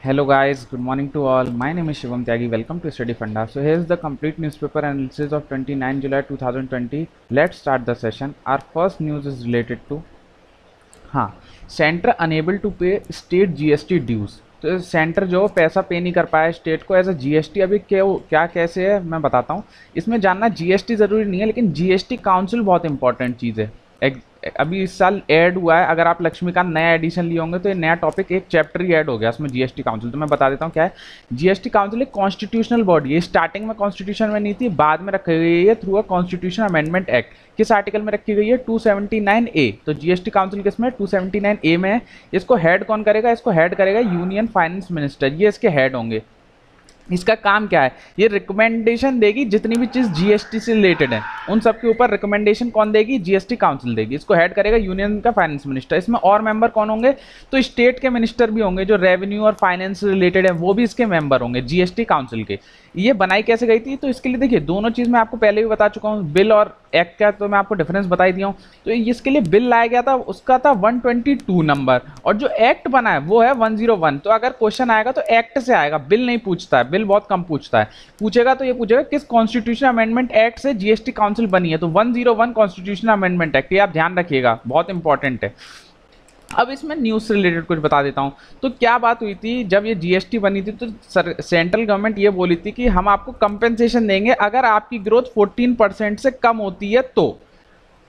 Hello guys, good morning to all. My name is Shivam Tyagi. Welcome to Study Funda. So here's the complete newspaper analysis of 29 July 2020. Let's start the session. Our first news is related to हाँ centre unable to पे state GST dues. तो centre जो पैसा पे नहीं कर पाया state को एज अ जीएसटी। अभी क्या कैसे है मैं बताता हूँ। इसमें जानना जीएसटी ज़रूरी नहीं है, लेकिन जीएसटी काउंसिल बहुत इंपॉर्टेंट चीज़ है। अभी इस साल ऐड हुआ है। अगर आप लक्ष्मीकांत नया एडिशन लिए होंगे तो ये नया टॉपिक एक चैप्टर ही ऐड हो गया उसमें, जीएसटी काउंसिल। तो मैं बता देता हूँ क्या है। जीएसटी काउंसिल एक कॉन्स्टिट्यूशनल बॉडी है। स्टार्टिंग में कॉन्स्टिट्यूशन में नहीं थी, बाद में रखी गई है through a constitution amendment act. किस आर्टिकल में रखी गई है? 279A। तो जीएसटी काउंसिल किसमें? 279A में है। इसको हेड कौन करेगा? इसको हेड करेगा यूनियन फाइनेंस मिनिस्टर। ये इसके हेड होंगे। इसका काम क्या है? ये रिकमेंडेशन देगी जितनी भी चीज़ जीएसटी से रिलेटेड है उन सब के ऊपर रिकमेंडेशन कौन देगी? जीएसटी काउंसिल देगी। इसको हेड करेगा यूनियन का फाइनेंस मिनिस्टर। इसमें और मेंबर कौन होंगे? तो स्टेट के मिनिस्टर भी होंगे, जो रेवेन्यू और फाइनेंस से रिलेटेड है वो भी इसके मेंबर होंगे जीएसटी काउंसिल के। ये बनाई कैसे गई थी? तो इसके लिए देखिए दोनों चीज़ मैं आपको पहले भी बता चुका हूँ, बिल और एक्ट का तो मैं आपको डिफरेंस बता ही दिया हूँ। तो इसके लिए बिल लाया गया था, उसका था 122 नंबर, और जो एक्ट बना है वो है 101। तो अगर क्वेश्चन आएगा तो एक्ट से आएगा, बिल नहीं पूछता है, बिल बहुत कम पूछता है। पूछेगा तो ये पूछेगा किस कॉन्स्टिट्यूशन अमेंडमेंट एक्ट से जीएसटी काउंसिल बनी है। तो 101 कॉन्स्टिट्यूशन अमेंडमेंट एक्ट, ये आप ध्यान रखिएगा, बहुत इंपॉर्टेंट है। अब इसमें न्यूज़ से रिलेटेड कुछ बता देता हूँ। तो क्या बात हुई थी जब ये जीएसटी बनी थी, तो सेंट्रल गवर्नमेंट ये बोली थी कि हम आपको कंपेंसेशन देंगे अगर आपकी ग्रोथ 14% से कम होती है। तो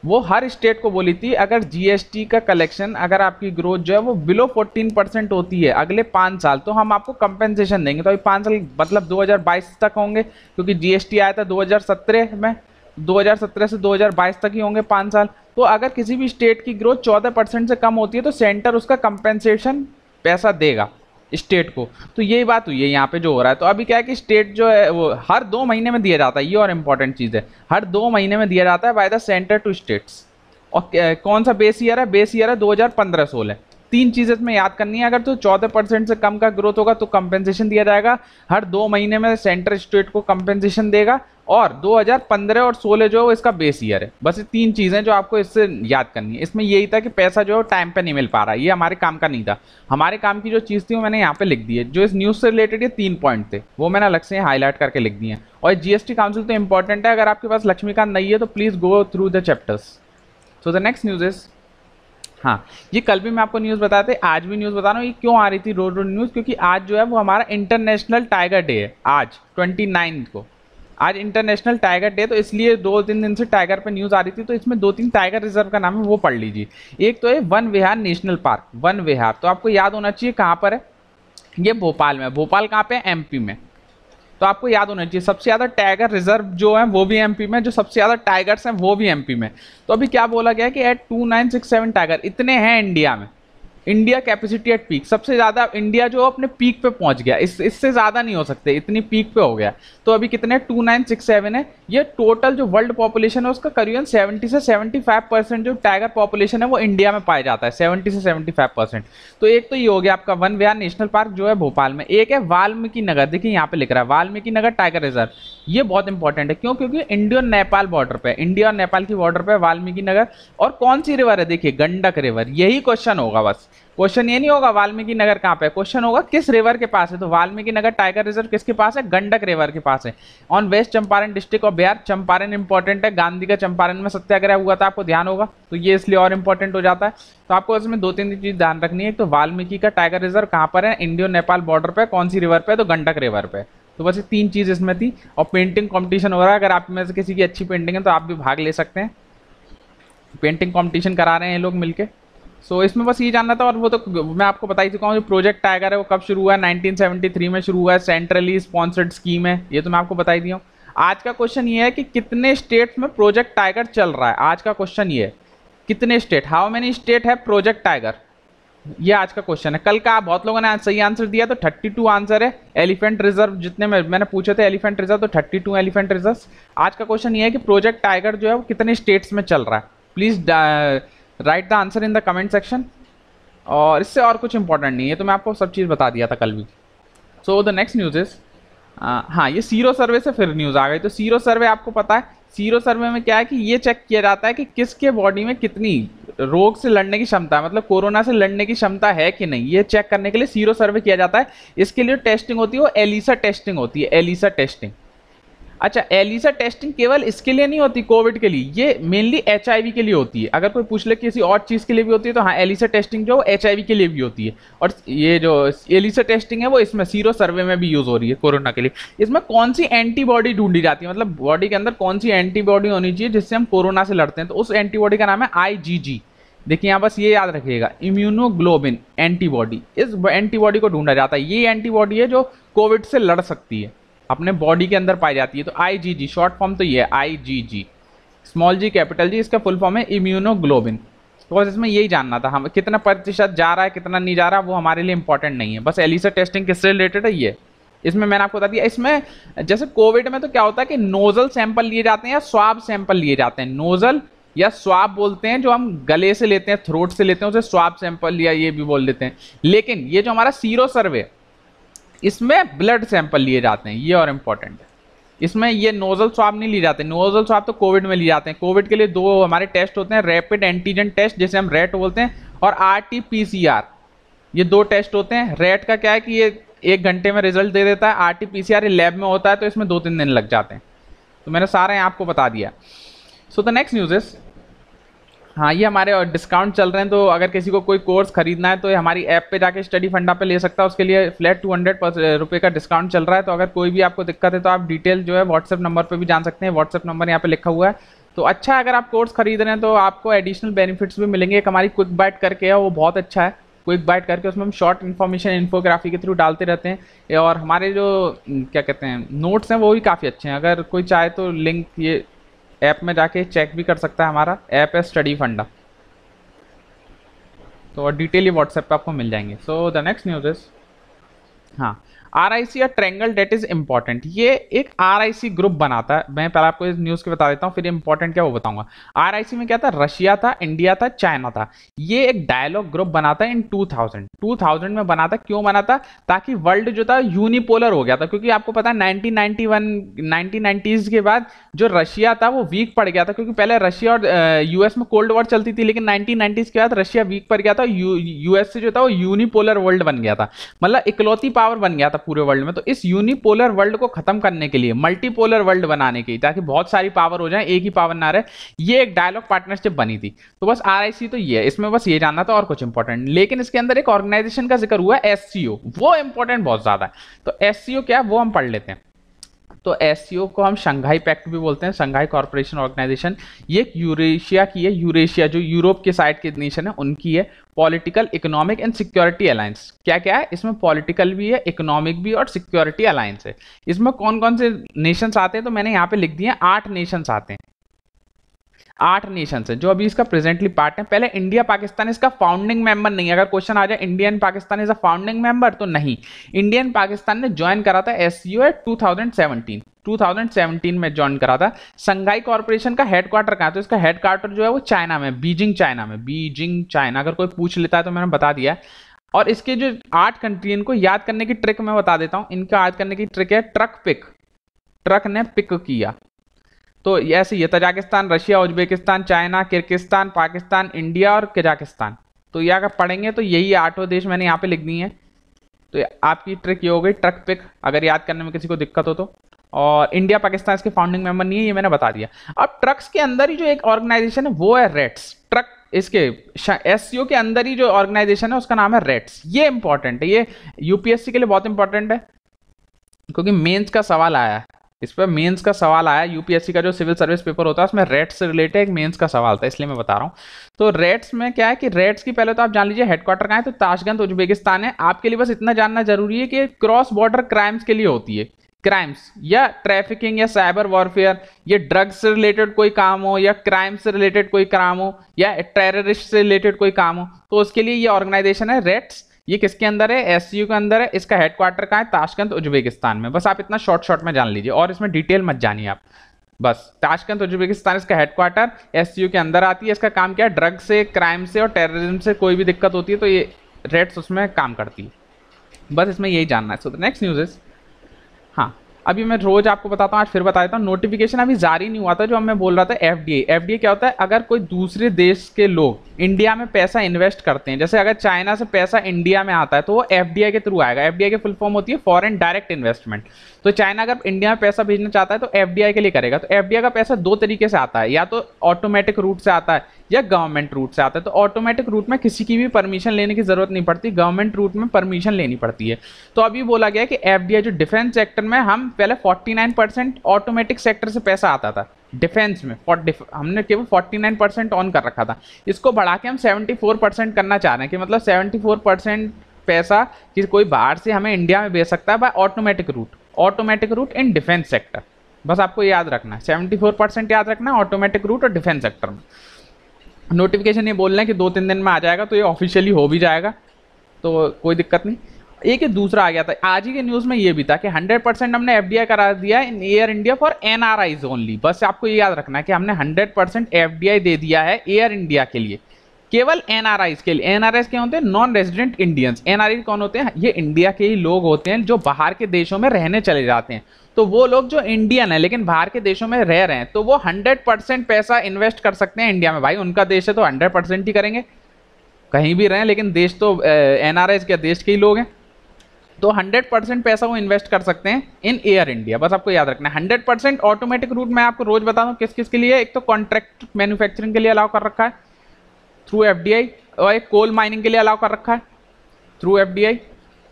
वो हर स्टेट को बोली थी अगर जीएसटी का कलेक्शन, अगर आपकी ग्रोथ जो है वो बिलो 14% होती है अगले 5 साल, तो हम आपको कंपेंसेशन देंगे। तो अभी 5 साल मतलब 2022 तक होंगे, क्योंकि जीएसटी आया था 2017 में। 2017 से 2022 तक ही होंगे 5 साल। तो अगर किसी भी स्टेट की ग्रोथ 14% से कम होती है तो सेंटर उसका कंपेंसेशन पैसा देगा स्टेट को। तो यही बात हुई है यहाँ पे जो हो रहा है। तो अभी क्या है कि स्टेट जो है वो हर 2 महीने में दिया जाता है। ये और इम्पोर्टेंट चीज़ है, हर 2 महीने में दिया जाता है by the centre to states. और कौन सा बेस ईयर है? बेस ईयर है 2015-16। 3 चीज़ें इसमें याद करनी है। अगर तो 14% से कम का ग्रोथ होगा तो कंपेंसेशन दिया जाएगा, हर 2 महीने में सेंटर स्टेट को कंपेंसेशन देगा, और 2015 और 16 जो है इसका बेस ईयर है। बस ये 3 चीज़ें जो आपको इससे याद करनी है। इसमें यही था कि पैसा जो है टाइम पे नहीं मिल पा रहा, ये हमारे काम का नहीं था। हमारे काम की जो चीज़ थी वो मैंने यहाँ पे लिख दी है। जो इस न्यूज़ से रिलेटेड ये 3 पॉइंट थे वो मैंने अलग से हाईलाइट करके लिख दिए हैं। और जीएसटी काउंसिल तो इंपॉर्टेंट है। अगर आपके पास लक्ष्मीकांत नहीं है तो please go through the chapters. So the next news is, हाँ ये कल भी मैं आपको न्यूज़ बताया था, आज भी न्यूज़ बता रहा हूँ। ये क्यों आ रही थी रोड रोड न्यूज़? क्योंकि आज जो है वो हमारा इंटरनेशनल टाइगर डे है। आज 29 को आज इंटरनेशनल टाइगर डे, तो इसलिए 2-3 दिन से टाइगर पे न्यूज़ आ रही थी। तो इसमें 2-3 टाइगर रिजर्व का नाम है, वो पढ़ लीजिए। एक तो है वन विहार नेशनल पार्क। वन विहार तो आपको याद होना चाहिए कहाँ पर है, ये भोपाल में। भोपाल कहाँ पे है? एमपी में। तो आपको याद होना चाहिए सबसे ज़्यादा टाइगर रिजर्व जो है वो भी एमपी में, जो सबसे ज़्यादा टाइगर्स हैं वो भी एमपी में। तो अभी क्या बोला गया है कि एट 2967 टाइगर इतने हैं इंडिया में। इंडिया कैपेसिटी एट पीक, सबसे ज़्यादा इंडिया जो अपने पीक पे पहुंच गया। इससे ज़्यादा नहीं हो सकते, इतनी पीक पे हो गया। तो अभी कितने? 2967 है। ये टोटल जो वर्ल्ड पॉपुलेशन है उसका करीबन 70 से 75% जो टाइगर पॉपुलेशन है वो इंडिया में पाया जाता है, 70 से 75%। तो एक तो ये हो गया आपका वन विहार नेशनल पार्क जो है भोपाल में। एक है वाल्मीकि नगर, देखिए यहाँ पे लिख रहा है वाल्मीकि नगर टाइगर रिजर्व। ये बहुत इंपॉर्टेंट है, क्यों? क्योंकि इंडिया और नेपाल बॉर्डर पे, इंडिया और नेपाल की बॉर्डर पे वाल्मीकि नगर। और कौन सी रिवर है? देखिए गंडक रिवर। यही क्वेश्चन होगा, बस क्वेश्चन ये नहीं होगा वाल्मीकि नगर कहाँ पे, क्वेश्चन होगा किस रिवर के पास है। तो वाल्मीकि नगर टाइगर रिजर्व किसके पास है? गंडक रिवर के पास है, on west Champaran district of Bihar. Champaran important है, गांधी का चंपारण में सत्याग्रह हुआ था, आपको ध्यान होगा, तो ये इसलिए और इंपॉर्टेंट हो जाता है। तो आपको इसमें 2-3 चीज ध्यान रखनी है। तो वाल्मीकि का टाइगर रिजर्व कहाँ पर है? इंडियो नेपाल बॉर्डर पे। कौन सी रिवर पे? तो गंडक रिवर पे। तो बस ये 3 चीज इसमें थी। और पेंटिंग कॉम्पिटिशन हो रहा है, अगर आप में से किसी की अच्छी पेंटिंग है तो आप भी भाग ले सकते हैं। पेंटिंग कॉम्पिटिशन करा रहे हैं ये लोग मिलके। सो इसमें बस ये जानना था। और वो तो मैं आपको बता ही चुका हूँ, जो प्रोजेक्ट टाइगर है वो कब शुरू हुआ है? 1973 में शुरू हुआ है, सेंट्रली स्पॉन्सर्ड स्कीम है, ये तो मैं आपको बता ही दिया हूँ। आज का क्वेश्चन ये है कि कितने स्टेट्स में प्रोजेक्ट टाइगर चल रहा है। आज का क्वेश्चन ये है कितने स्टेट, हाउ मेनी स्टेट है प्रोजेक्ट टाइगर, ये आज का क्वेश्चन है। कल का बहुत लोगों ने सही आंसर दिया, तो 32 आंसर है। एलिफेंट रिजर्व जितने मैंने पूछे थे एलिफेंट रिजर्व, तो 32 एलिफेंट रिजर्व। आज का क्वेश्चन ये है कि प्रोजेक्ट टाइगर जो है वो कितने स्टेट्स में चल रहा है। Please right the answer in the comment section. और इससे और कुछ इंपॉर्टेंट नहीं है, तो मैं आपको सब चीज़ बता दिया था कल भी। सो द नेक्स्ट न्यूज़ इज, हाँ ये सीरो सर्वे से फिर न्यूज़ आ गई। तो सीरो सर्वे आपको पता है सीरो सर्वे में क्या है कि ये चेक किया जाता है कि किसके बॉडी में कितनी रोग से लड़ने की क्षमता है, मतलब कोरोना से लड़ने की क्षमता है कि नहीं, ये चेक करने के लिए सीरो सर्वे किया जाता है। इसके लिए टेस्टिंग होती है वो एलिसा टेस्टिंग होती है, एलिसा टेस्टिंग। अच्छा, एलिसा टेस्टिंग केवल इसके लिए नहीं होती कोविड के लिए, ये मेनली एचआईवी के लिए होती है। अगर कोई पूछ ले किसी और चीज के लिए भी होती है तो हाँ, एलिसा टेस्टिंग जो एचआईवी के लिए भी होती है। और ये जो एलिसा टेस्टिंग है वो इसमें सीरो सर्वे में भी यूज हो रही है कोरोना के लिए। इसमें कौन सी एंटीबॉडी ढूंढी जाती है, मतलब बॉडी के अंदर कौन सी एंटीबॉडी होनी चाहिए जिससे हम कोरोना से लड़ते हैं, तो उस एंटीबॉडी का नाम है आईजीजी। देखिए यहाँ बस ये याद रखिएगा, इम्यूनोग्लोबिन एंटीबॉडी, इस एंटीबॉडी को ढूंढा जाता है। ये एंटीबॉडी है जो कोविड से लड़ सकती है, अपने बॉडी के अंदर पाई जाती है। तो आईजीजी शॉर्ट फॉर्म तो ये है, IgG, small G capital G, इसका फुल फॉर्म है इम्यूनोग्लोबिन। तो बस इसमें यही जानना था, हम कितना प्रतिशत जा रहा है कितना नहीं जा रहा वो हमारे लिए इंपॉर्टेंट नहीं है, बस एलिसा टेस्टिंग किससे रिलेटेड है ये। इसमें मैंने आपको बता दिया। इसमें जैसे कोविड में तो क्या होता है कि नोजल सैंपल लिए जाते हैं या स्वाब सैंपल लिए जाते हैं। नोजल या स्वाब बोलते हैं जो हम गले से लेते हैं, थ्रोट से लेते हैं, उसे स्वाब सैंपल या ये भी बोल देते हैं। लेकिन ये जो हमारा सीरो सर्वे, इसमें ब्लड सैंपल लिए जाते हैं, ये और इम्पोर्टेंट है। इसमें ये नोजल स्वाब नहीं लिए जाते, नोजल स्वाब तो कोविड में लिए जाते हैं। कोविड के लिए दो हमारे टेस्ट होते हैं, रैपिड एंटीजन टेस्ट जिसे हम रैट बोलते हैं, और आरटीपीसीआर, ये दो टेस्ट होते हैं। रैट का क्या है कि ये 1 घंटे में रिजल्ट दे देता है, आरटीपीसीआर लैब में होता है तो इसमें 2-3 दिन लग जाते हैं। तो मैंने सारे आपको बता दिया। सो द नेक्स्ट न्यूज इज, हाँ ये हमारे डिस्काउंट चल रहे हैं, तो अगर किसी को कोई कोर्स खरीदना है तो ये हमारी ऐप पे जाके स्टडी फंडा पे ले सकता है। उसके लिए फ्लैट 200 रुपये का डिस्काउंट चल रहा है। तो अगर कोई भी आपको दिक्कत है तो आप डिटेल जो है व्हाट्सएप नंबर पे भी जान सकते हैं, व्हाट्सएप नंबर यहाँ पे लिखा हुआ है। तो अच्छा है, अगर आप कोर्स खरीद रहे हैं तो आपको एडिशनल बेनिफिट्स भी मिलेंगे। एक हमारी क्विक बाइट करके है, वो बहुत अच्छा है, क्विक बाइट करके, उसमें हम शॉर्ट इन्फॉर्मेशन इन्फोग्राफी के थ्रू डालते रहते हैं। और हमारे जो क्या कहते हैं नोट्स हैं वो भी काफ़ी अच्छे हैं। अगर कोई चाहे तो लिंक ये ऐप में जाके चेक भी कर सकता है। हमारा ऐप है स्टडी फंडा, तो और डिटेल ये व्हाट्सएप पे आपको मिल जाएंगे। सो द नेक्स्ट न्यूज इज, हाँ आरआईसी या ट्रायंगल डेट इज इंपॉर्टेंट। ये एक आरआईसी ग्रुप बनाता है। मैं पहले आपको इस न्यूज के बता देता हूँ, फिर इंपॉर्टेंट क्या वो बताऊंगा। आरआईसी में क्या था, रशिया था, इंडिया था, चाइना था। ये एक डायलॉग ग्रुप बनाता है इन 2000 में बनाता। क्यों बनाता, ताकि वर्ल्ड जो था यूनिपोलर हो गया था। क्योंकि आपको पता है 1990s के बाद जो रशिया था वो वीक पड़ गया था, क्योंकि पहले रशिया और यूएस में कोल्ड वॉर चलती थी, लेकिन 1990s के बाद रशिया वीक पड़ गया था। यूएस से जो था वो यूनिपोलर वर्ल्ड बन गया था, मतलब इकलौती पावर बन गया था पूरे वर्ल्ड में। तो इस यूनिपोलर वर्ल्ड को खत्म करने के लिए, मल्टीपोलर वर्ल्ड बनाने के लिए, ताकि बहुत सारी पावर हो जाए, एक ही पावर ना रहे, ये एक डायलॉग पार्टनरशिप बनी थी। तो बस आरआईसी तो ये है, इसमें बस ये जानना था और कुछ इंपॉर्टेंट। लेकिन इसके अंदर एक ऑर्गेनाइजेशन का जिक्र हुआ है, एससीओ, वो इंपॉर्टेंट बहुत ज्यादा है। तो एससीओ क्या है वो हम पढ़ लेते हैं। तो एससीओ को हम शंघाई पैक्ट भी बोलते हैं, शंघाई कॉर्पोरेशन ऑर्गेनाइजेशन। ये यूरेशिया की है, यूरेशिया जो यूरोप के साइड के नेशन है उनकी है। Political, economic and security alliance, क्या क्या है इसमें, पॉलिटिकल भी है, इकोनॉमिक भी और सिक्योरिटी अलायंस है। इसमें कौन कौन से नेशंस आते हैं, तो मैंने यहाँ पे लिख दिए 8 नेशंस आते हैं। 8 नेशंस है जो अभी इसका प्रेजेंटली पार्ट है। पहले इंडिया पाकिस्तान इसका फाउंडिंग मेंबर नहीं है। अगर क्वेश्चन आ जाए India and Pakistan is a founding member, तो नहीं, इंडिया एंड पाकिस्तान ने ज्वाइन करा था एससीओ 2017 में ज्वाइन करा था। शंघाई कॉर्पोरेशन का हेडक्वार्टर कहाँ है, तो इसका हेडक्वार्टर जो है वो चाइना में, बीजिंग चाइना। अगर कोई पूछ लेता है तो मैंने बता दिया। और इसके जो 8 कंट्री, इनको याद करने की ट्रिक मैं बता देता हूं। इनका याद करने की ट्रिक है ट्रक पिक, ट्रक ने पिक किया। तो ऐसे ही Tajikistan, Russia, Uzbekistan, China, Kyrgyzstan, Pakistan, India और कजाकिस्तान। तो ये अगर पढ़ेंगे तो यही 8 देश मैंने यहाँ पे लिख दिए हैं। तो आपकी ट्रिक ये हो गई ट्रक पिक, अगर याद करने में किसी को दिक्कत हो तो। और इंडिया पाकिस्तान इसके फाउंडिंग मेंबर नहीं है, ये मैंने बता दिया। अब ट्रक्स के अंदर ही जो एक ऑर्गेनाइजेशन है वो है रेट्स। ट्रक इसके एससीओ के अंदर ही जो ऑर्गेनाइजेशन है उसका नाम है रेट्स। ये इंपॉर्टेंट है, ये यूपीएससी के लिए बहुत इंपॉर्टेंट है, क्योंकि मेंस का सवाल आया है इस पर। मेंस का सवाल आया यूपीएससी का जो सिविल सर्विस पेपर होता है उसमें रेट्स से रिलेटेड एक मेंस का सवाल था, इसलिए मैं बता रहा हूँ। तो रेट्स में क्या है कि रेट्स की पहले तो आप जान लीजिए हेडक्वार्टर कहाँ है, तो ताशकंद उज्बेकिस्तान है। आपके लिए बस इतना जानना जरूरी है कि क्रॉस बॉर्डर क्राइम्स के लिए होती है, क्राइम्स या ट्रैफिकिंग या साइबर वॉरफेयर, ये ड्रग्स से रिलेटेड कोई काम हो या क्राइम से रिलेटेड कोई काम हो या टेररिस्ट से रिलेटेड कोई काम हो, तो उसके लिए ये ऑर्गेनाइजेशन है रेट्स। ये किसके अंदर है, एससीओ के अंदर है। इसका हेडक्वार्टर कहाँ है, ताशकंद उज्बेकिस्तान में। बस आप इतना शॉर्ट में जान लीजिए और इसमें डिटेल मत जानिए आप। बस ताशकंद उज्बेकिस्तान इसका हेडक्वार्टर, एससीओ के अंदर आती है। इसका काम क्या है, ड्रग से, क्राइम से और टेररिज्म से कोई भी दिक्कत होती है तो ये रेट्स उसमें काम करती है। बस इसमें यही जानना है। सो द नेक्स्ट न्यूज इज, हाँ अभी मैं रोज आपको बताता हूँ, आज फिर बता देता हूँ, नोटिफिकेशन अभी जारी नहीं हुआ था जो मैं बोल रहा था। एफडीआई, एफडीआई क्या होता है? अगर कोई दूसरे देश के लोग इंडिया में पैसा इन्वेस्ट करते हैं, जैसे अगर चाइना से पैसा इंडिया में आता है तो वो एफडीआई के थ्रू आएगा। एफडीआई की फुल फॉर्म होती है फॉरेन डायरेक्ट इन्वेस्टमेंट। तो चाइना अगर इंडिया में पैसा भेजना चाहता है तो एफडीआई के लिए करेगा। तो एफडीआई का पैसा दो तरीके से आता है, या तो ऑटोमेटिक रूट से आता है या गवर्नमेंट रूट से आता है। तो ऑटोमेटिक रूट में किसी की भी परमिशन लेने की जरूरत नहीं पड़ती, गवर्नमेंट रूट में परमिशन लेनी पड़ती है। तो अभी बोला गया कि एफडीआई जो डिफेंस सेक्टर में, हम पहले 49% ऑटोमेटिक सेक्टर से पैसा आता था डिफेंस में, हमने केवल 49% ऑन कर रखा था। इसको बढ़ा के हम 74% करना चाह रहे हैं, कि मतलब 74% पैसा कि कोई बाहर से हमें इंडिया में भेज सकता है by automatic route, automatic route in defence sector. बस आपको याद रखना है, 74% याद रखना है ऑटोमेटिक रूट और डिफेंस सेक्टर में। नोटिफिकेशन ये बोल रहे हैं कि 2-3 दिन में आ जाएगा, तो ये ऑफिशियली हो भी जाएगा, तो कोई दिक्कत नहीं। एक ही दूसरा आ गया था आज ही के न्यूज़ में, ये भी था कि 100% हमने एफडीआई करा दिया in air India for NRIs only. बस आपको ये याद रखना है कि हमने 100% एफडीआई दे दिया है एयर इंडिया के लिए, केवल एनआरआईज के लिए। एनआरआईज क्या होते हैं? Non resident Indians. एनआरआई कौन होते हैं? ये इंडिया के ही लोग होते हैं जो बाहर के देशों में रहने चले जाते हैं। तो वो लोग जो इंडियन है लेकिन बाहर के देशों में रह रहे हैं, तो वो 100% पैसा इन्वेस्ट कर सकते हैं इंडिया में। भाई उनका देश है तो 100% ही करेंगे, कहीं भी रहें, लेकिन देश तो एनआरआईज क्या देश के ही लोग हैं, तो 100% पैसा वो इन्वेस्ट कर सकते हैं इन एयर इंडिया। बस आपको याद रखना है 100% ऑटोमेटिक रूट। मैं आपको रोज बता दूं किस किस के लिए। एक तो कॉन्ट्रैक्ट मैन्युफैक्चरिंग के लिए अलाउ कर रखा है थ्रू एफडीआई, और एक कोल माइनिंग के लिए अलाउ कर रखा है थ्रू एफडीआई।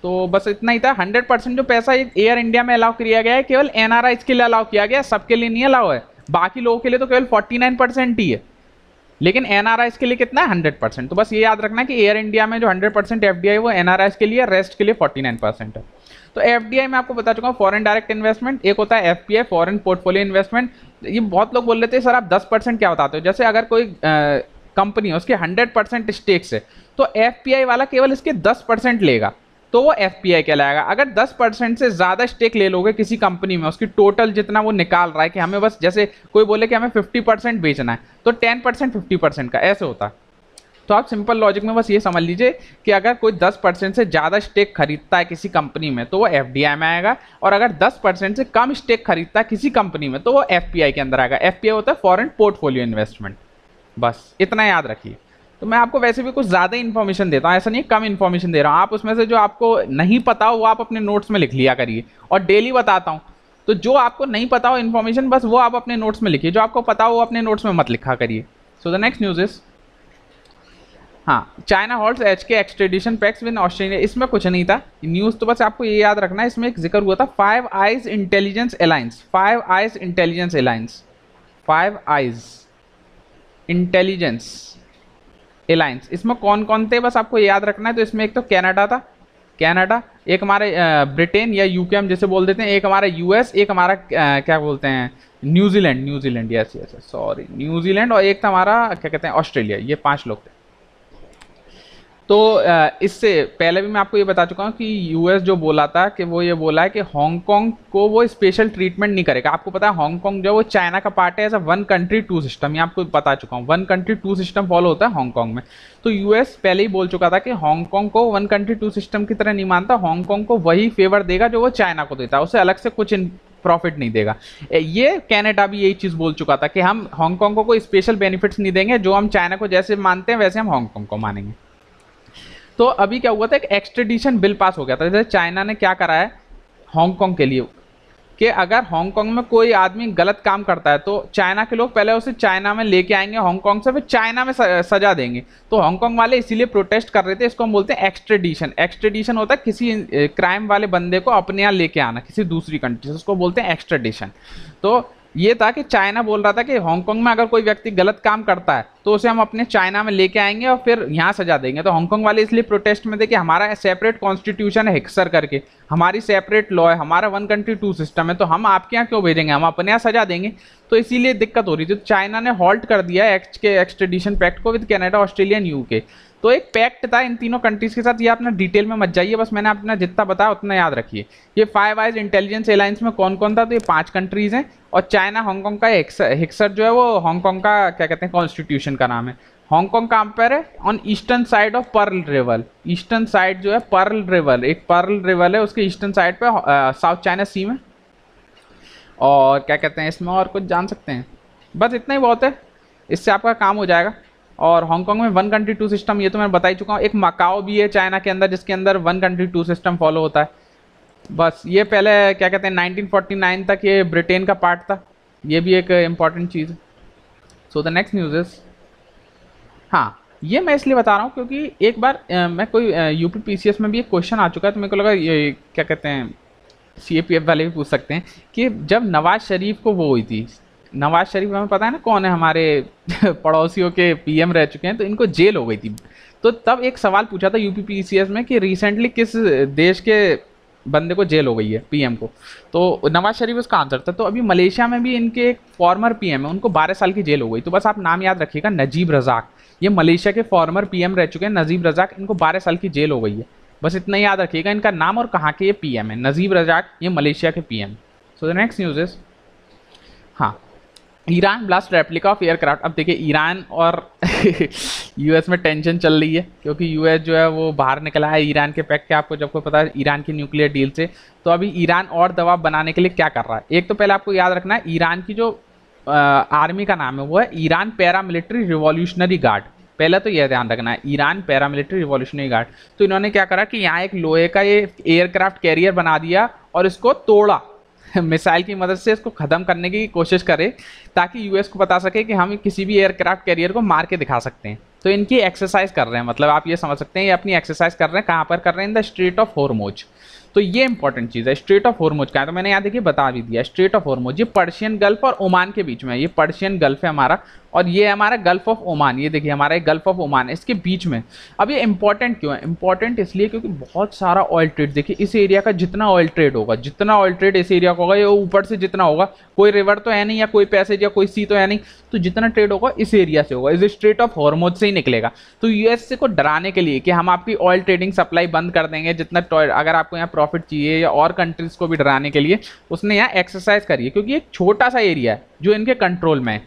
तो बस इतना ही था। 100% जो पैसा एयर इंडिया में अलाउ किया गया है केवल एनआरआईज के लिए अलाउ किया गया है, सबके लिए नहीं अलाउ है। बाकी लोगों के लिए तो केवल 49% ही है, लेकिन एनआरआईज के लिए कितना है? 100%। तो बस ये याद रखना कि एयर इंडिया में जो 100% एफडीआई वो एनआरआईज के लिए, रेस्ट के लिए 49% है। तो एफडीआई में आपको बता चुका हूँ फॉरेन डायरेक्ट इन्वेस्टमेंट, एक होता है एफपीआई फॉरेन पोर्टफोलियो इन्वेस्टमेंट। ये बहुत लोग बोल लेते हैं सर आप 10% क्या बताते हो? जैसे अगर कोई कंपनी है उसके 100% स्टेक्स है, तो एफपीआई वाला केवल इसके 10% लेगा, तो वो एफपीआई कहलाएगा। अगर 10% से ज्यादा स्टेक ले लोगे किसी कंपनी में, उसकी टोटल जितना वो निकाल रहा है, कि हमें बस जैसे कोई बोले कि हमें 50% बेचना है, तो 10% 50% का ऐसे होता है। तो आप सिंपल लॉजिक में बस ये समझ लीजिए कि अगर कोई 10% से ज़्यादा स्टेक खरीदता है किसी कंपनी में तो वो एफडीआई में आएगा, और अगर 10% से कम स्टेक खरीदता है किसी कंपनी में तो वो एफपीआई के अंदर आएगा। एफपीआई होता है फॉरेन पोर्टफोलियो इन्वेस्टमेंट। बस इतना याद रखिए। तो मैं आपको वैसे भी कुछ ज़्यादा इन्फॉर्मेशन देता हूँ, ऐसा नहीं कम इन्फॉर्मेशन दे रहा हूँ। आप उसमें से जो आपको नहीं पता हो वो आप अपने नोट्स में लिख लिया करिए, और डेली बताता हूँ। तो जो आपको नहीं पता हो इन्फॉर्मेशन, बस वो आप अपने नोट्स में लिखिए, जो आपको पता हो वो अपने नोट्स में मत लिखा करिए। So the next news is, हाँ, China holds HK extradition pacts with Australia. इसमें कुछ नहीं था न्यूज़, तो बस आपको ये याद रखना है। इसमें एक जिक्र हुआ था five eyes intelligence alliance, five eyes intelligence alliance, five eyes intelligence alliance. इसमें कौन कौन थे बस आपको याद रखना है। तो इसमें एक तो कनाडा था, कनाडा, एक हमारे ब्रिटेन या यूके हम जैसे बोल देते हैं, एक हमारा यूएस, एक हमारा क्या बोलते हैं New Zealand, New Zealand yes yes sorry New Zealand, और एक था हमारा क्या कहते हैं ऑस्ट्रेलिया। ये 5 लोग थे। तो इससे पहले भी मैं आपको ये बता चुका हूँ कि यूएस जो बोला था कि वो ये बोला है कि हांगकांग को वो स्पेशल ट्रीटमेंट नहीं करेगा। आपको पता है हांगकांग जो वो चाइना का पार्ट है, एज अ 1 कंट्री 2 सिस्टम। ये आपको बता चुका हूँ 1 कंट्री 2 सिस्टम फॉलो होता है हांगकांग में। तो यूएस पहले ही बोल चुका था कि हांगकांग को 1 कंट्री 2 सिस्टम की तरह नहीं मानता, हांगकांग को वही फेवर देगा जो वो चाइना को देता है, उसे अलग से कुछ प्रॉफिट नहीं देगा। ये कनाडा भी यही चीज़ बोल चुका था कि हम हांगकांग को कोई स्पेशल बेनिफिट्स नहीं देंगे, जो हम चाइना को जैसे मानते हैं वैसे हम हांगकांग को मानेंगे। तो अभी क्या हुआ था, एक एक्सट्रेडिशन बिल पास हो गया था। जैसे चाइना ने क्या करा है हांगकांग के लिए कि अगर हांगकांग में कोई आदमी गलत काम करता है तो चाइना के लोग पहले उसे चाइना में लेके आएंगे हांगकांग से, फिर चाइना में सजा देंगे। तो हांगकांग वाले इसीलिए प्रोटेस्ट कर रहे थे। इसको हम बोलते हैं एक्सट्रेडिशन। एक्सट्रेडिशन होता है किसी क्राइम वाले बंदे को अपने यहाँ लेके आना किसी दूसरी कंट्री से, उसको बोलते हैं एक्सट्रेडिशन। तो ये था कि चाइना बोल रहा था कि हांगकांग में अगर कोई व्यक्ति गलत काम करता है तो उसे हम अपने चाइना में लेके आएंगे और फिर यहाँ सजा देंगे। तो हांगकांग वाले इसलिए प्रोटेस्ट में थे कि हमारा सेपरेट कॉन्स्टिट्यूशन है हिक्सर करके, हमारी सेपरेट लॉ है, हमारा 1 कंट्री 2 सिस्टम है, तो हम आपके यहाँ क्यों भेजेंगे, हम अपने यहाँ सजा देंगे। तो इसीलिए दिक्कत हो रही थी। तो चाइना ने हॉल्ट कर दिया एक्सट्रेडिशन पैक्ट को with Canada, Australia and UK. तो एक पैक्ट था इन तीनों कंट्रीज के साथ। ये अपना डिटेल में मत जाइए, बस मैंने अपना जितना बताया उतना याद रखिए। ये फाइव आइज इंटेलिजेंस अलायंस में कौन कौन था, तो ये 5 कंट्रीज हैं, और चाइना हांगकांग का हिक्सर जो है वो हांगकांग का क्या कहते हैं कॉन्स्टिट्यूशन का नाम है। हांगकांग कहाँ पर है, on eastern side of pearl river. Eastern side जो है पर्ल रिवर, एक पर्ल रिवर है उसके ईस्टर्न साइड पे साउथ चाइना सी में, और क्या कहते हैं इसमें और कुछ जान सकते हैं, बस इतना ही बहुत है, इससे आपका काम हो जाएगा। और हांगकांग में वन कंट्री टू सिस्टम ये तो मैं बता ही चुका हूँ। एक मकाओ भी है चाइना के अंदर जिसके अंदर one country two system follow होता है। बस ये पहले क्या कहते हैं 1949 तक ये ब्रिटेन का पार्ट था, ये भी एक इंपॉर्टेंट चीज़ है। सो द नेक्स्ट न्यूज़ इज, हाँ ये मैं इसलिए बता रहा हूँ क्योंकि एक बार मैं कोई यूपी पीसीएस में भी एक क्वेश्चन आ चुका है, तो मेरे को लगा ये क्या कहते हैं सीएपीएफ वाले भी पूछ सकते हैं कि जब नवाज शरीफ को वो हुई थी, नवाज शरीफ हमें पता है ना कौन है, हमारे पड़ोसियों के पीएम रह चुके हैं, तो इनको जेल हो गई थी। तो तब एक सवाल पूछा था यूपी पीसीएस में कि रिसेंटली किस देश के बंदे को जेल हो गई है पीएम को, तो नवाज शरीफ उसका आंसर था। तो अभी मलेशिया में भी इनके एक फॉर्मर पीएम है, उनको 12 साल की जेल हो गई। तो बस आप नाम याद रखिएगा, नजीब रजाक, ये मलेशिया के फॉर्मर पीएम रह चुके हैं नजीब रजाक, इनको 12 साल की जेल हो गई है। बस इतना याद रखिएगा इनका नाम और कहाँ के ये पीएम है, नजीब रजाक, ये मलेशिया के PM. So the next news is, हाँ Iran blast replica of aircraft. अब देखिए ईरान और यूएस में टेंशन चल रही है क्योंकि यूएस जो है वो बाहर निकला है ईरान के पैक्ट के, आपको जब को पता है ईरान की न्यूक्लियर डील से। तो अभी ईरान और दबाव बनाने के लिए क्या कर रहा है, एक तो पहले आपको याद रखना है ईरान की जो आर्मी का नाम है वो है ईरान पैरामिलिट्री रिवॉल्यूशनरी गार्ड। पहले तो यह ध्यान रखना है ईरान पैरामिलिट्री रिवॉल्यूशनरी गार्ड। तो इन्होंने क्या करा कि यहाँ एक लोहे का ये एयरक्राफ्ट कैरियर बना दिया और इसको तोड़ा, मिसाइल की मदद से इसको ख़त्म करने की कोशिश करे ताकि यूएस को बता सके कि हम किसी भी एयरक्राफ्ट कैरियर को मार के दिखा सकते हैं। तो इनकी एक्सरसाइज कर रहे हैं, मतलब आप ये समझ सकते हैं ये अपनी एक्सरसाइज कर रहे हैं, कहाँ पर कर रहे हैं, in the straight of Hormuz. तो ये इंपॉर्टेंट चीज़ है, स्ट्रेट ऑफ हॉर्मुज का है, तो मैंने यहाँ देखिए बता भी दिया। स्ट्रेट ऑफ हॉर्मुज ये पर्शियन गल्फ और ओमान के बीच में है, ये पर्शियन गल्फ है हमारा, और ये हमारा गल्फ ऑफ ओमान, ये देखिए हमारा एक गल्फ ऑफ ओमान है, इसके बीच में। अब ये इंपॉर्टेंट क्यों है, इंपॉर्टेंट इसलिए क्योंकि बहुत सारा ऑयल ट्रेड, देखिए इस एरिया का जितना ऑयल ट्रेड होगा, जितना ऑयल ट्रेड इस एरिया का होगा, ये ऊपर से जितना होगा, कोई रिवर तो है नहीं या कोई पैसेज या कोई सी तो है नहीं, तो जितना ट्रेड होगा इस एरिया से होगा, इस स्ट्रेट ऑफ हॉर्मुज से ही निकलेगा। तो यूएस को डराने के लिए कि हम आपकी ऑयल ट्रेडिंग सप्लाई बंद कर देंगे, जितना अगर आपको यहाँ प्रॉफिट चाहिए, या और कंट्रीज को भी डराने के लिए उसने यहाँ एक्सरसाइज करी है, क्योंकि एक छोटा सा एरिया है जो इनके कंट्रोल में है,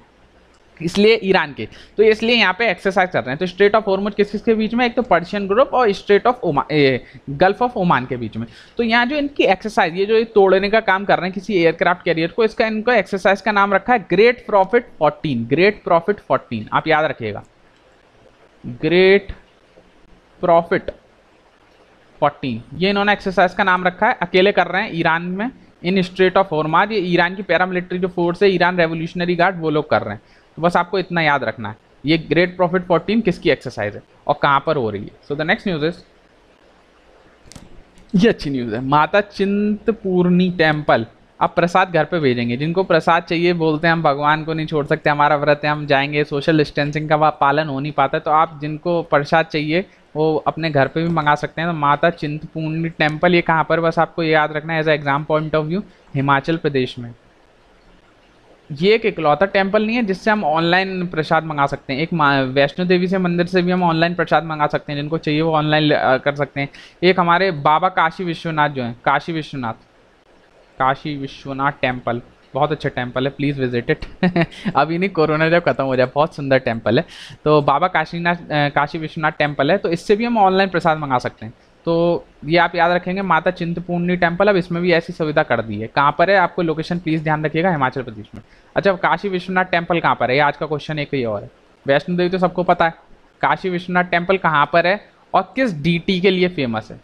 इसलिए ईरान के, तो इसलिए यहाँ पे एक्सरसाइज कर रहे हैं। तो स्ट्रेट ऑफ हॉर्मुज किसके बीच में, एक तो पर्शियन ग्रुप और straight of Oman, gulf of Oman के बीच में। तो यहाँ जो इनकी एक्सरसाइज, ये जो तोड़ने का काम कर रहे हैं किसी एयरक्राफ्ट कैरियर को, इसका इनको एक्सरसाइज का नाम रखा है ग्रेट प्रॉफिट 14, ग्रेट प्रॉफिट 14, आप याद रखिएगा, ग्रेट प्रॉफिट 14, ये इन्होंने एक्सरसाइज का नाम रखा है, अकेले कर रहे हैं ईरान में, इन स्ट्रेट ऑफ हॉर्मुज। ये ईरान की पैरामिलिट्री जो फोर्स है, ईरान रेवोल्यूशनरी गार्ड, वो लोग कर रहे हैं। तो बस आपको इतना याद रखना है, ये ग्रेट प्रॉफिट 14 किसकी एक्सरसाइज है और कहां पर हो रही है। सो द नेक्स्ट न्यूज इज, ये अच्छी न्यूज है, माता चिंतपूर्णी टेम्पल अब प्रसाद घर पे भेजेंगे। जिनको प्रसाद चाहिए बोलते हैं हम भगवान को नहीं छोड़ सकते, हमारा व्रत है, हम जाएंगे, सोशल डिस्टेंसिंग का पालन हो नहीं पाता, तो आप जिनको प्रसाद चाहिए वो अपने घर पे भी मंगा सकते हैं। तो माता चिंतपूर्णी टेम्पल ये कहाँ पर, बस आपको ये याद रखना है as a exam point of view, Himachal Pradesh में। ये एक इकलौता टेम्पल नहीं है जिससे हम ऑनलाइन प्रसाद मंगा सकते हैं, एक वैष्णो देवी से मंदिर से भी हम ऑनलाइन प्रसाद मंगा सकते हैं, जिनको चाहिए वो ऑनलाइन कर सकते हैं। एक हमारे बाबा काशी विश्वनाथ जो हैं, काशी विश्वनाथ टेम्पल, बहुत अच्छा टेम्पल है, प्लीज़ विजिट इट। अभी नहीं, कोरोना जब खत्म हो जाए, बहुत सुंदर टेम्पल है। तो बाबा काशी विश्वनाथ टेम्पल है, तो इससे भी हम ऑनलाइन प्रसाद मंगा सकते हैं। तो ये आप याद रखेंगे, माता चिंतपूर्णी टेम्पल, अब इसमें भी ऐसी सुविधा कर दी है। कहाँ पर है, आपको लोकेशन प्लीज़ ध्यान रखिएगा, हिमाचल प्रदेश में। अच्छा, काशी विश्वनाथ टेम्पल कहाँ पर है, ये आज का क्वेश्चन एक ही और है। वैष्णो देवी तो सबको पता है, काशी विश्वनाथ टेम्पल कहाँ पर है और किस डीटी के लिए फेमस है।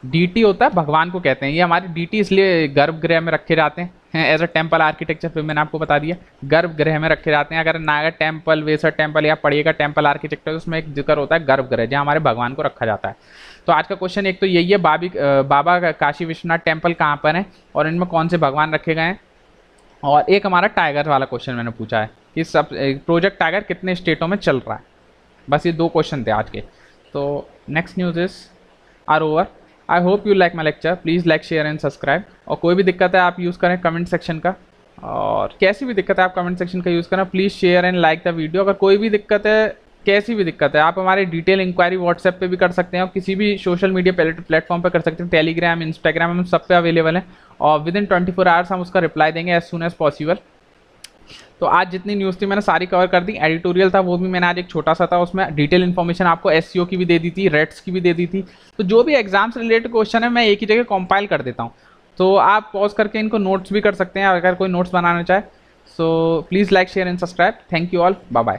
डीटी होता है भगवान को कहते हैं, ये हमारे डीटी इसलिए गर्भगृह में रखे जाते हैं एज अ टेम्पल आर्किटेक्चर, फिर मैंने आपको बता दिया गर्भगृह में रखे जाते हैं। अगर नागर टेम्पल, वेसर टेम्पल या पढ़िएगा टेम्पल आर्किटेक्चर, उसमें एक जिक्र होता है गर्भगृह, जहाँ हमारे भगवान को रखा जाता है। तो आज का क्वेश्चन एक तो यही है, बाबा काशी विश्वनाथ टेम्पल कहाँ पर है और इनमें कौन से भगवान रखे गए हैं। और एक हमारा टाइगर वाला क्वेश्चन मैंने पूछा है कि सब प्रोजेक्ट टाइगर कितने स्टेटों में चल रहा है। बस ये 2 क्वेश्चन थे आज के। तो next news is are over. I hope you like my lecture, please like share and subscribe. और कोई भी दिक्कत है आप यूज़ करें कमेंट सेक्शन का, और कैसी भी दिक्कत है आप कमेंट सेक्शन का यूज़ करें, please share and like the video. अगर कोई भी दिक्कत है, कैसी भी दिक्कत है, आप हमारे डिटेल इंक्वायरी व्हाट्सएप पे भी कर सकते हैं और किसी भी सोशल मीडिया प्लेटफॉर्म पे कर सकते हैं, टेलीग्राम, इंस्टाग्राम, हम सब पे अवेलेबल हैं और विद इन 24 आवर्स हम उसका रिप्लाई देंगे एज सून एज पॉसिबल। तो आज जितनी न्यूज़ थी मैंने सारी कवर कर दी। एडिटोरियल था वो भी मैंने आज एक छोटा सा था, उसमें डिटेल इन्फॉर्मेशन आपको एसईओ की भी दे दी थी, रेट्स की भी दे दी थी। तो जो भी एग्जाम से रिलेटेड क्वेश्चन है मैं एक ही जगह कंपाइल कर देता हूँ। तो आप पॉज करके इनको नोट्स भी कर सकते हैं अगर कोई नोट्स बनाना चाहे. So please like share and subscribe. Thank you all. Bye bye.